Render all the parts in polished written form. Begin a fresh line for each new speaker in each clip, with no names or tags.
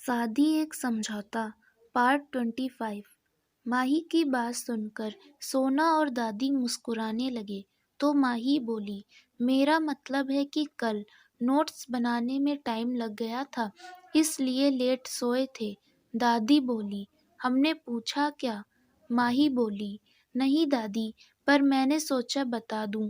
शादी एक समझौता पार्ट 25। माही की बात सुनकर सोना और दादी मुस्कुराने लगे तो माही बोली, मेरा मतलब है कि कल नोट्स बनाने में टाइम लग गया था, इसलिए लेट सोए थे। दादी बोली, हमने पूछा क्या? माही बोली, नहीं दादी, पर मैंने सोचा बता दूं।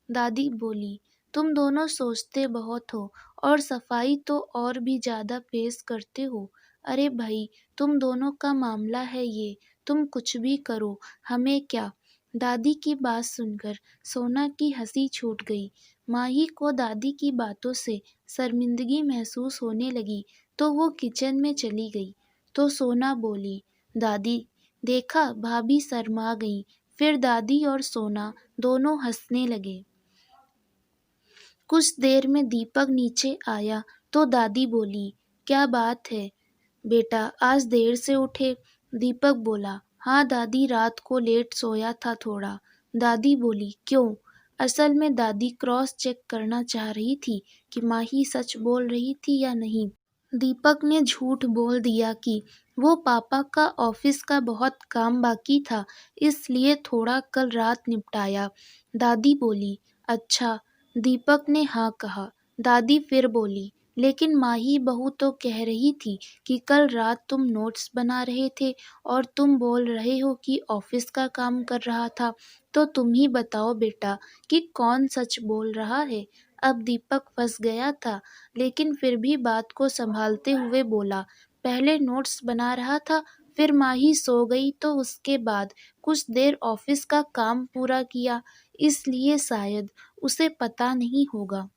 दादी बोली, तुम दोनों सोचते बहुत हो और सफाई तो और भी ज़्यादा पेश करते हो। अरे भाई, तुम दोनों का मामला है ये, तुम कुछ भी करो, हमें क्या। दादी की बात सुनकर सोना की हंसी छूट गई। माही को दादी की बातों से शर्मिंदगी महसूस होने लगी तो वो किचन में चली गई। तो सोना बोली, दादी देखा, भाभी शर्मा गई। फिर दादी और सोना दोनों हंसने लगे। कुछ देर में दीपक नीचे आया तो दादी बोली, क्या बात है बेटा, आज देर से उठे? दीपक बोला, हाँ दादी, रात को लेट सोया था थोड़ा। दादी बोली, क्यों? असल में दादी क्रॉस चेक करना चाह रही थी कि माही सच बोल रही थी या नहीं। दीपक ने झूठ बोल दिया कि वो पापा का ऑफिस का बहुत काम बाकी था, इसलिए थोड़ा कल रात निपटाया। दादी बोली, अच्छा। दीपक ने हाँ कहा। दादी फिर बोली, लेकिन माही बहू तो कह रही थी कि कल रात तुम नोट्स बना रहे थे और तुम बोल रहे हो कि ऑफिस का काम कर रहा था। तो तुम ही बताओ बेटा कि कौन सच बोल रहा है। अब दीपक फंस गया था, लेकिन फिर भी बात को संभालते हुए बोला, पहले नोट्स बना रहा था, फिर माही सो गई तो उसके बाद कुछ देर ऑफिस का काम पूरा किया, इसलिए शायद उसे पता नहीं होगा।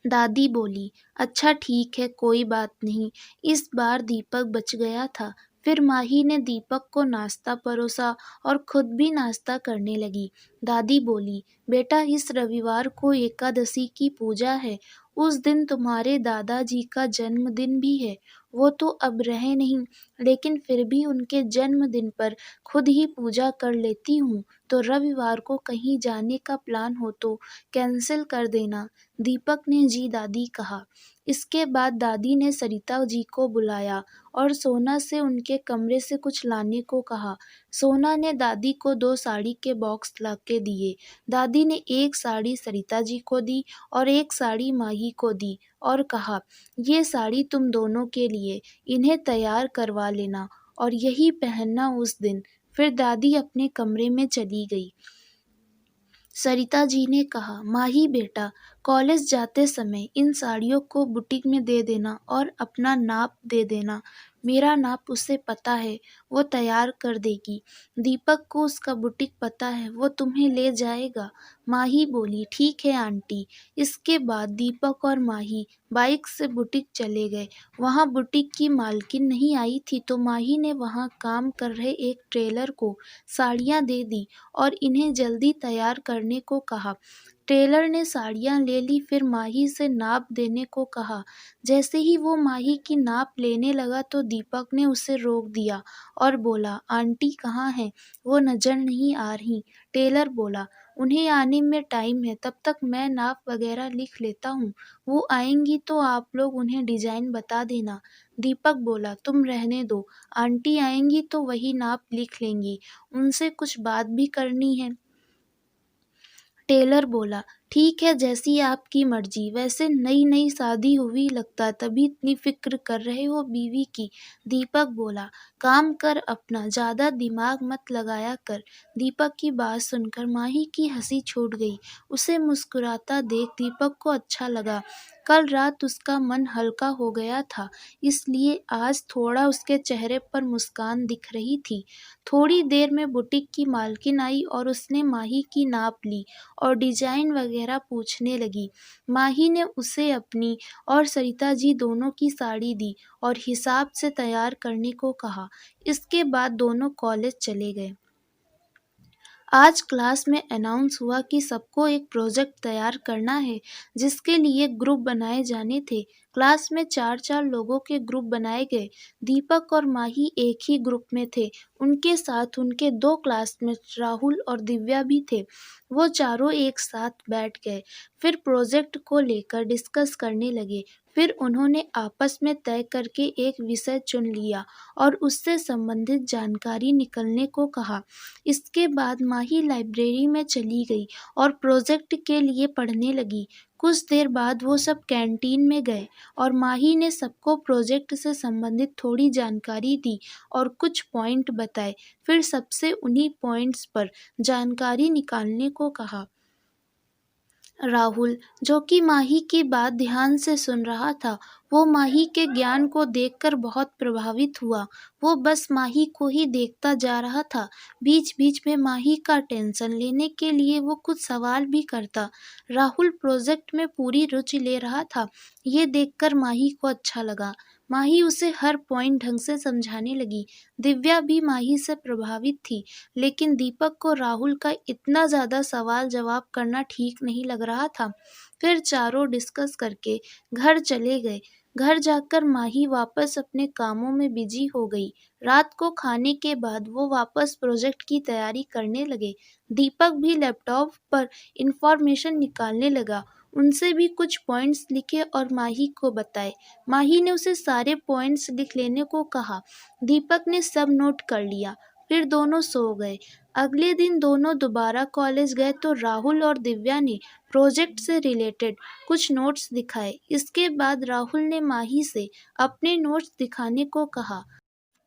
दादी बोली, अच्छा ठीक है, कोई बात नहीं। इस बार दीपक बच गया था। फिर माही ने दीपक को नाश्ता परोसा और खुद भी नाश्ता करने लगी। दादी बोली, बेटा इस रविवार को एकादशी की पूजा है। उस दिन तुम्हारे दादाजी का जन्मदिन भी है। वो तो अब रहे नहीं, लेकिन फिर भी उनके जन्मदिन पर खुद ही पूजा कर लेती हूँ। तो रविवार को कहीं जाने का प्लान हो तो कैंसिल कर देना। दीपक ने जी दादी कहा। इसके बाद दादी ने सरिता जी को बुलाया और सोना से उनके कमरे से कुछ लाने को कहा। सोना ने दादी को 2 साड़ी के बॉक्स लाके दिए। दादी ने एक साड़ी सरिता जी को दी और एक साड़ी माही को दी और कहा, ये साड़ी तुम दोनों के लिए, इन्हें तैयार करवा लेना और यही पहनना उस दिन। फिर दादी अपने कमरे में चली गई। सरिता जी ने कहा, माही बेटा, कॉलेज जाते समय इन साड़ियों को बुटीक में दे देना और अपना नाप दे देना। मेरा नाप उसे पता है, वो तैयार कर देगी। दीपक को उसका बुटीक पता है, वो तुम्हें ले जाएगा। माही बोली, ठीक है आंटी। इसके बाद दीपक और माही बाइक से बुटीक चले गए। वहाँ बुटीक की मालकिन नहीं आई थी तो माही ने वहाँ काम कर रहे एक टेलर को साड़ियाँ दे दी और इन्हें जल्दी तैयार करने को कहा। टेलर ने साड़ियाँ ले ली, फिर माही से नाप देने को कहा। जैसे ही वो माही की नाप लेने लगा तो दीपक ने उसे रोक दिया और बोला, आंटी कहाँ हैं? वो नज़र नहीं आ रही। टेलर बोला, उन्हें आने में टाइम है, तब तक मैं नाप वगैरह लिख लेता हूँ। वो आएंगी तो आप लोग उन्हें डिज़ाइन बता देना। दीपक बोला, तुम रहने दो, आंटी आएंगी तो वही नाप लिख लेंगी, उनसे कुछ बात भी करनी है। टेलर बोला, ठीक है, जैसी आपकी मर्जी। वैसे नई नई शादी हुई लगता, तभी इतनी फिक्र कर रहे हो बीवी की। दीपक बोला, काम कर अपना, ज़्यादा दिमाग मत लगाया कर। दीपक की बात सुनकर माही की हंसी छूट गई। उसे मुस्कुराता देख दीपक को अच्छा लगा। कल रात उसका मन हल्का हो गया था, इसलिए आज थोड़ा उसके चेहरे पर मुस्कान दिख रही थी। थोड़ी देर में बुटीक की मालकिन आई और उसने माही की नाप ली और डिज़ाइन वगैरह पूछने लगी। माही ने उसे अपनी और सरिता जी दोनों की साड़ी दी और हिसाब से तैयार करने को कहा। इसके बाद दोनों कॉलेज चले गए। आज क्लास में अनाउंस हुआ कि सबको एक प्रोजेक्ट तैयार करना है, जिसके लिए ग्रुप बनाए जाने थे। क्लास में 4-4 लोगों के ग्रुप बनाए गए। दीपक और माही एक ही ग्रुप में थे। उनके साथ उनके 2 क्लासमेट्स राहुल और दिव्या भी थे। वो चारों एक साथ बैठ गए। फिर प्रोजेक्ट को लेकर डिस्कस करने लगे। फिर उन्होंने आपस में तय करके एक विषय चुन लिया और उससे संबंधित जानकारी निकलने को कहा। इसके बाद माही लाइब्रेरी में चली गई और प्रोजेक्ट के लिए पढ़ने लगी। कुछ देर बाद वो सब कैंटीन में गए और माही ने सबको प्रोजेक्ट से संबंधित थोड़ी जानकारी दी और कुछ पॉइंट बताए। फिर सबसे उन्हीं पॉइंट्स पर जानकारी निकालने को कहा। राहुल, जो कि माही की बात ध्यान से सुन रहा था, वो माही के ज्ञान को देखकर बहुत प्रभावित हुआ। वो बस माही को ही देखता जा रहा था। बीच-बीच में माही का टेंशन लेने के लिए वो कुछ सवाल भी करता। राहुल प्रोजेक्ट में पूरी रुचि ले रहा था। ये देखकर माही को अच्छा लगा। माही उसे हर पॉइंट ढंग से समझाने लगी। दिव्या भी माही से प्रभावित थी, लेकिन दीपक को राहुल का इतना ज़्यादा सवाल जवाब करना ठीक नहीं लग रहा था। फिर चारों डिस्कस करके घर चले गए। घर जाकर माही वापस अपने कामों में बिजी हो गई। रात को खाने के बाद वो वापस प्रोजेक्ट की तैयारी करने लगे। दीपक भी लैपटॉप पर इंफॉर्मेशन निकालने लगा। उनसे भी कुछ पॉइंट्स लिखे और माही को बताए। माही ने उसे सारे पॉइंट्स लिख लेने को कहा। दीपक ने सब नोट कर लिया। फिर दोनों सो गए। अगले दिन दोनों दोबारा कॉलेज गए तो राहुल और दिव्या ने प्रोजेक्ट से रिलेटेड कुछ नोट्स दिखाए। इसके बाद राहुल ने माही से अपने नोट्स दिखाने को कहा।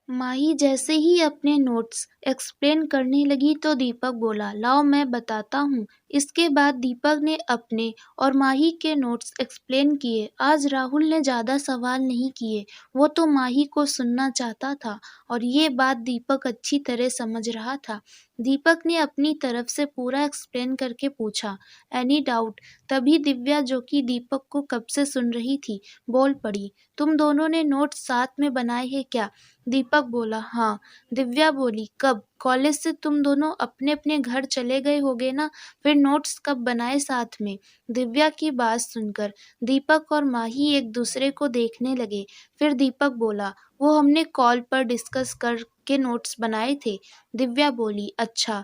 माही जैसे ही अपने नोट्स एक्सप्लेन करने लगी तो दीपक बोला, लाओ मैं बताता हूँ। इसके बाद दीपक ने अपने और माही के नोट्स एक्सप्लेन किए। आज राहुल ने ज़्यादा सवाल नहीं किए। वो तो माही को सुनना चाहता था और ये बात दीपक अच्छी तरह समझ रहा था। दीपक ने अपनी तरफ से पूरा एक्सप्लेन करके पूछा, एनी डाउट? तभी दिव्या, जो कि दीपक को कब से सुन रही थी, बोल पड़ी, तुम दोनों ने नोट्स साथ में बनाए हैं क्या? दीपक बोला, हाँ। दिव्या बोली, कब? कॉलेज से तुम दोनों अपने अपने घर चले गए होगे ना, फिर नोट्स कब बनाए साथ में? दिव्या की बात सुनकर दीपक और माही एक दूसरे को देखने लगे। फिर दीपक बोला, वो हमने कॉल पर डिस्कस करके नोट्स बनाए थे। दिव्या बोली, अच्छा।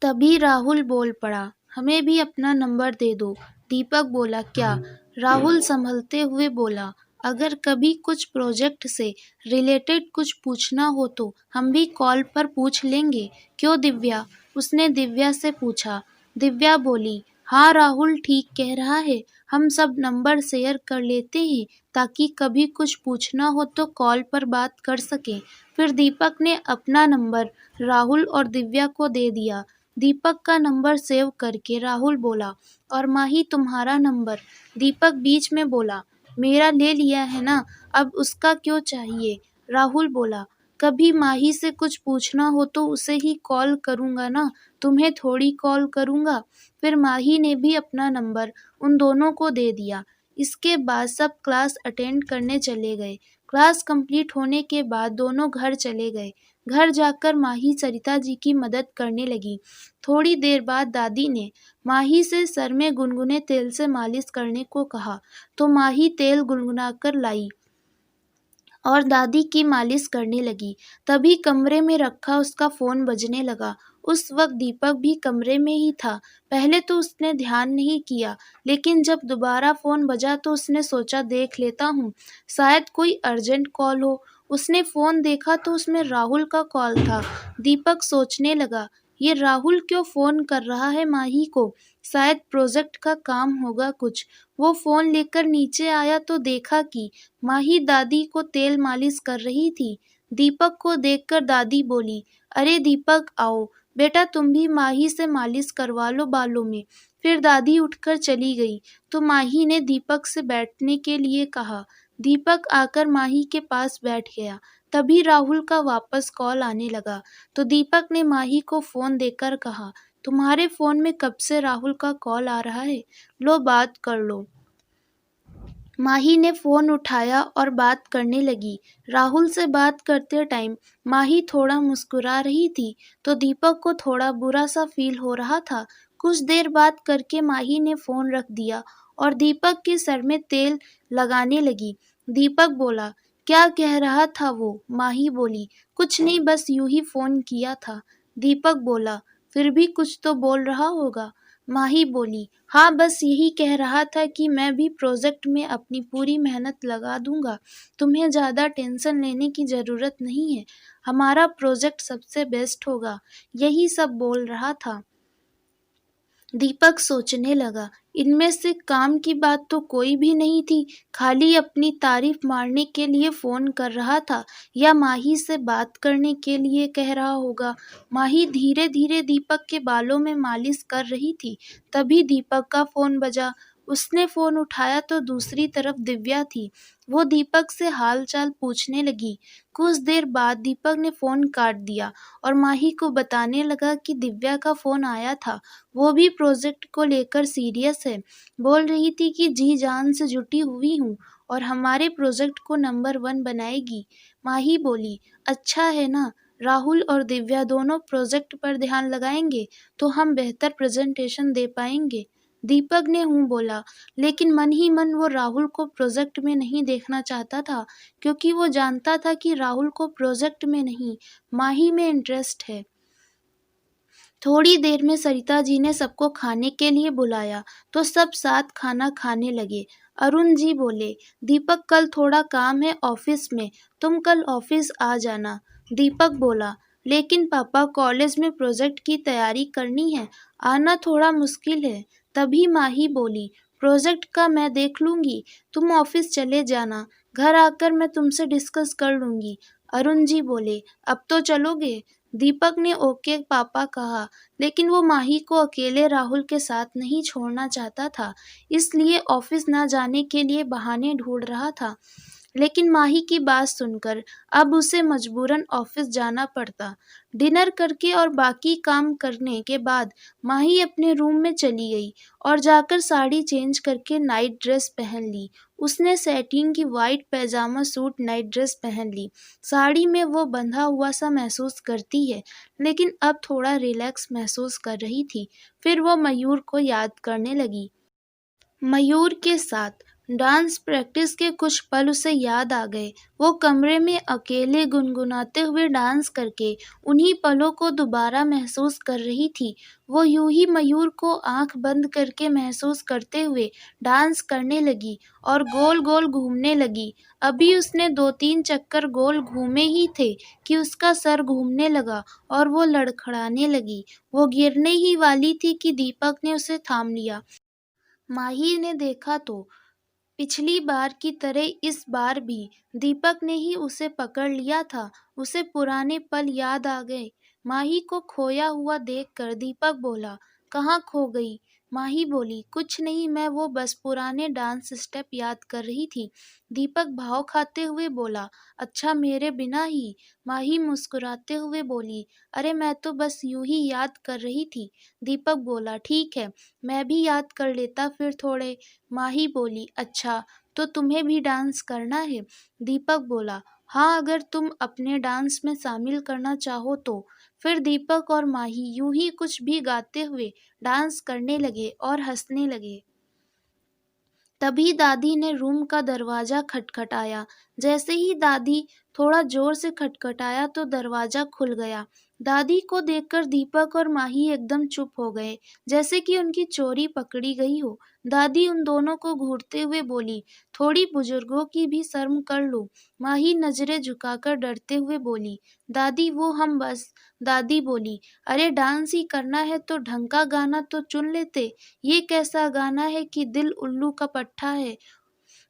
तभी राहुल बोल पड़ा, हमें भी अपना नंबर दे दो। दीपक बोला, क्या? राहुल संभलते हुए बोला, अगर कभी कुछ प्रोजेक्ट से रिलेटेड कुछ पूछना हो तो हम भी कॉल पर पूछ लेंगे, क्यों दिव्या? उसने दिव्या से पूछा। दिव्या बोली, हाँ राहुल ठीक कह रहा है, हम सब नंबर शेयर कर लेते हैं ताकि कभी कुछ पूछना हो तो कॉल पर बात कर सकें। फिर दीपक ने अपना नंबर राहुल और दिव्या को दे दिया। दीपक का नंबर सेव करके राहुल बोला, और माही तुम्हारा नंबर? दीपक बीच में बोला, मेरा ले लिया है ना, अब उसका क्यों चाहिए? राहुल बोला, कभी माही से कुछ पूछना हो तो उसे ही कॉल करूँगा ना, तुम्हें थोड़ी कॉल करूँगा। फिर माही ने भी अपना नंबर उन दोनों को दे दिया। इसके बाद सब क्लास अटेंड करने चले गए। क्लास कंप्लीट होने के बाद दोनों घर चले गए। घर जाकर माही सरिता जी की मदद करने लगी। थोड़ी देर बाद दादी ने माही से सर में गुनगुने तेल से मालिश करने को कहा, तो माही तेल गुनगुनाकर लाई और दादी की मालिश करने लगी। तभी कमरे में रखा उसका फ़ोन बजने लगा। उस वक्त दीपक भी कमरे में ही था। पहले तो उसने ध्यान नहीं किया, लेकिन जब दोबारा फ़ोन बजा तो उसने सोचा देख लेता हूँ, शायद कोई अर्जेंट कॉल हो। उसने फ़ोन देखा तो उसमें राहुल का कॉल था। दीपक सोचने लगा, ये राहुल क्यों फ़ोन कर रहा है माही को? शायद प्रोजेक्ट का काम होगा कुछ। वो फ़ोन लेकर नीचे आया तो देखा कि माही दादी को तेल मालिश कर रही थी। दीपक को देखकर दादी बोली, अरे दीपक आओ, बेटा तुम भी माही से मालिश करवा लो बालों में। फिर दादी उठकर चली गई तो माही ने दीपक से बैठने के लिए कहा। दीपक आकर माही के पास बैठ गया। तभी राहुल का वापस कॉल आने लगा तो दीपक ने माही को फ़ोन देकर कहा, तुम्हारे फ़ोन में कब से राहुल का कॉल आ रहा है, लो बात कर लो। माही ने फ़ोन उठाया और बात करने लगी। राहुल से बात करते टाइम माही थोड़ा मुस्कुरा रही थी तो दीपक को थोड़ा बुरा सा फील हो रहा था। कुछ देर बात करके माही ने फ़ोन रख दिया और दीपक के सर में तेल लगाने लगी। दीपक बोला, क्या कह रहा था वो? माही बोली, कुछ नहीं, बस यूं ही फोन किया था। दीपक बोला, फिर भी कुछ तो बोल रहा होगा। माही बोली, हाँ, बस यही कह रहा था कि मैं भी प्रोजेक्ट में अपनी पूरी मेहनत लगा दूंगा। तुम्हें ज़्यादा टेंशन लेने की ज़रूरत नहीं है। हमारा प्रोजेक्ट सबसे बेस्ट होगा। यही सब बोल रहा था। दीपक सोचने लगा, इनमें से काम की बात तो कोई भी नहीं थी, खाली अपनी तारीफ मारने के लिए फोन कर रहा था या माही से बात करने के लिए कह रहा होगा। माही धीरे धीरे दीपक के बालों में मालिश कर रही थी। तभी दीपक का फोन बजा। उसने फोन उठाया तो दूसरी तरफ दिव्या थी। वो दीपक से हालचाल पूछने लगी। कुछ देर बाद दीपक ने फोन काट दिया और माही को बताने लगा कि दिव्या का फोन आया था। वो भी प्रोजेक्ट को लेकर सीरियस है। बोल रही थी कि जी जान से जुटी हुई हूँ और हमारे प्रोजेक्ट को नंबर 1 बनाएगी। माही बोली, अच्छा है ना, राहुल और दिव्या दोनों प्रोजेक्ट पर ध्यान लगाएंगे तो हम बेहतर प्रेजेंटेशन दे पाएंगे। दीपक ने हूँ बोला, लेकिन मन ही मन वो राहुल को प्रोजेक्ट में नहीं देखना चाहता था, क्योंकि वो जानता था कि राहुल को प्रोजेक्ट में नहीं, माही में इंटरेस्ट है। थोड़ी देर में सरिता जी ने सबको खाने के लिए बुलाया तो सब साथ खाना खाने लगे। अरुण जी बोले, दीपक कल थोड़ा काम है ऑफिस में, तुम कल ऑफिस आ जाना। दीपक बोला, लेकिन पापा कॉलेज में प्रोजेक्ट की तैयारी करनी है, आना थोड़ा मुश्किल है। तभी माही बोली, प्रोजेक्ट का मैं देख लूंगी, तुम ऑफिस चले जाना, घर आकर मैं तुमसे डिस्कस कर लूंगी। अरुण जी बोले, अब तो चलोगे? दीपक ने ओके पापा कहा, लेकिन वो माही को अकेले राहुल के साथ नहीं छोड़ना चाहता था, इसलिए ऑफिस ना जाने के लिए बहाने ढूंढ रहा था। लेकिन माही की बात सुनकर अब उसे मजबूरन ऑफिस जाना पड़ता। डिनर करके और बाकी काम करने के बाद माही अपने रूम में चली गई और जाकर साड़ी चेंज करके नाइट ड्रेस पहन ली। उसने सैटिन की वाइट पैजामा सूट नाइट ड्रेस पहन ली। साड़ी में वो बंधा हुआ सा महसूस करती है, लेकिन अब थोड़ा रिलैक्स महसूस कर रही थी। फिर वो मयूर को याद करने लगी। मयूर के साथ डांस प्रैक्टिस के कुछ पल उसे याद आ गए। वो कमरे में अकेले गुनगुनाते हुए डांस करके उन्हीं पलों को दोबारा महसूस कर रही थी। वो यूं ही मयूर को आंख बंद करके महसूस करते हुए डांस करने लगी और गोल गोल घूमने लगी। अभी उसने 2-3 चक्कर गोल घूमे ही थे कि उसका सर घूमने लगा और वो लड़खड़ाने लगी। वो गिरने ही वाली थी कि दीपक ने उसे थाम लिया। माही ने देखा तो पिछली बार की तरह इस बार भी दीपक ने ही उसे पकड़ लिया था। उसे पुराने पल याद आ गए। माही को खोया हुआ देखकर दीपक बोला, कहाँ खो गई? माही बोली, कुछ नहीं, मैं वो बस पुराने डांस स्टेप याद कर रही थी। दीपक भाव खाते हुए बोला, अच्छा, मेरे बिना ही? माही मुस्कुराते हुए बोली, अरे मैं तो बस यूं ही याद कर रही थी। दीपक बोला, ठीक है, मैं भी याद कर लेता फिर थोड़े। माही बोली, अच्छा, तो तुम्हें भी डांस करना है? दीपक बोला, हाँ, अगर तुम अपने डांस में शामिल करना चाहो तो। फिर दीपक और माही यूं ही कुछ भी गाते हुए डांस करने लगे और हंसने लगे। तभी दादी ने रूम का दरवाजा खटखटाया। जैसे ही दादी थोड़ा जोर से खटखटाया तो दरवाजा खुल गया। दादी को देखकर दीपक और माही एकदम चुप हो गए, जैसे कि उनकी चोरी पकड़ी गई हो। दादी उन दोनों को घूरते हुए बोली, थोड़ी बुजुर्गों की भी शर्म कर लो। माही नजरें झुकाकर डरते हुए बोली, दादी वो हम बस। दादी बोली, अरे डांस ही करना है तो ढंग का गाना तो चुन लेते। ये कैसा गाना है कि दिल उल्लू का पट्टा है।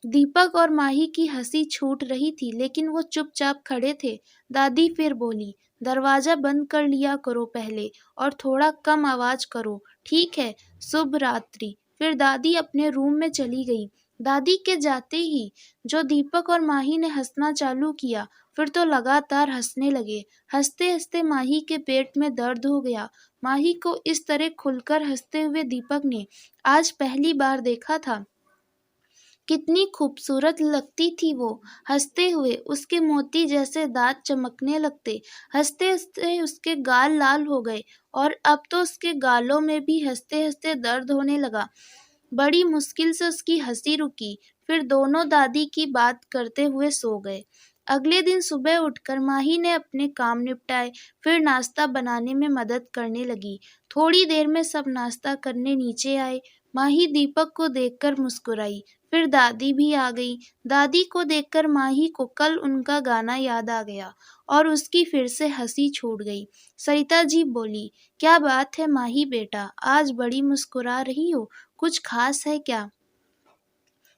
दीपक और माही की हंसी छूट रही थी, लेकिन वो चुपचाप खड़े थे। दादी फिर बोली, दरवाजा बंद कर लिया करो पहले और थोड़ा कम आवाज करो, ठीक है? शुभ रात्रि। फिर दादी अपने रूम में चली गई। दादी के जाते ही जो दीपक और माही ने हंसना चालू किया, फिर तो लगातार हंसने लगे। हंसते हंसते माही के पेट में दर्द हो गया। माही को इस तरह खुलकर हंसते हुए दीपक ने आज पहली बार देखा था। कितनी खूबसूरत लगती थी वो। हंसते हुए उसके मोती जैसे दांत चमकने लगते। हंसते हंसते उसके गाल लाल हो गए और अब तो उसके गालों में भी हंसते हंसते दर्द होने लगा। बड़ी मुश्किल से उसकी हंसी रुकी। फिर दोनों दादी की बात करते हुए सो गए। अगले दिन सुबह उठकर माही ने अपने काम निपटाए, फिर नाश्ता बनाने में मदद करने लगी। थोड़ी देर में सब नाश्ता करने नीचे आए। माही दीपक को देखकर मुस्कुराई। फिर दादी भी आ गई। दादी को देखकर माही को कल उनका गाना याद आ गया और उसकी फिर से हंसी छूट गई। सरिता जी बोली, क्या बात है माही बेटा, आज बड़ी मुस्कुरा रही हो, कुछ खास है क्या?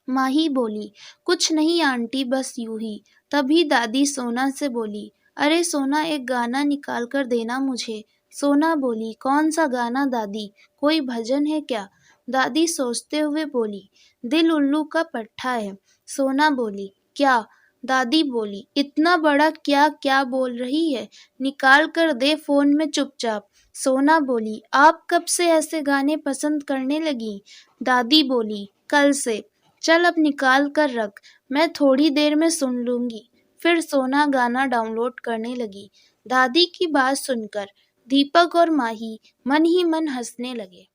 माही बोली, कुछ नहीं आंटी, बस यूं ही। तभी दादी सोना से बोली, अरे सोना, एक गाना निकाल कर देना मुझे। सोना बोली, कौन सा गाना दादी, कोई भजन है क्या? दादी सोचते हुए बोली, दिल उल्लू का पट्टा है। सोना बोली, क्या? दादी बोली, इतना बड़ा क्या क्या बोल रही है, निकाल कर दे फोन में चुपचाप। सोना बोली, आप कब से ऐसे गाने पसंद करने लगी? दादी बोली, कल से। चल अब निकाल कर रख, मैं थोड़ी देर में सुन लूंगी। फिर सोना गाना डाउनलोड करने लगी। दादी की बात सुनकर दीपक और माही मन ही मन हंसने लगे।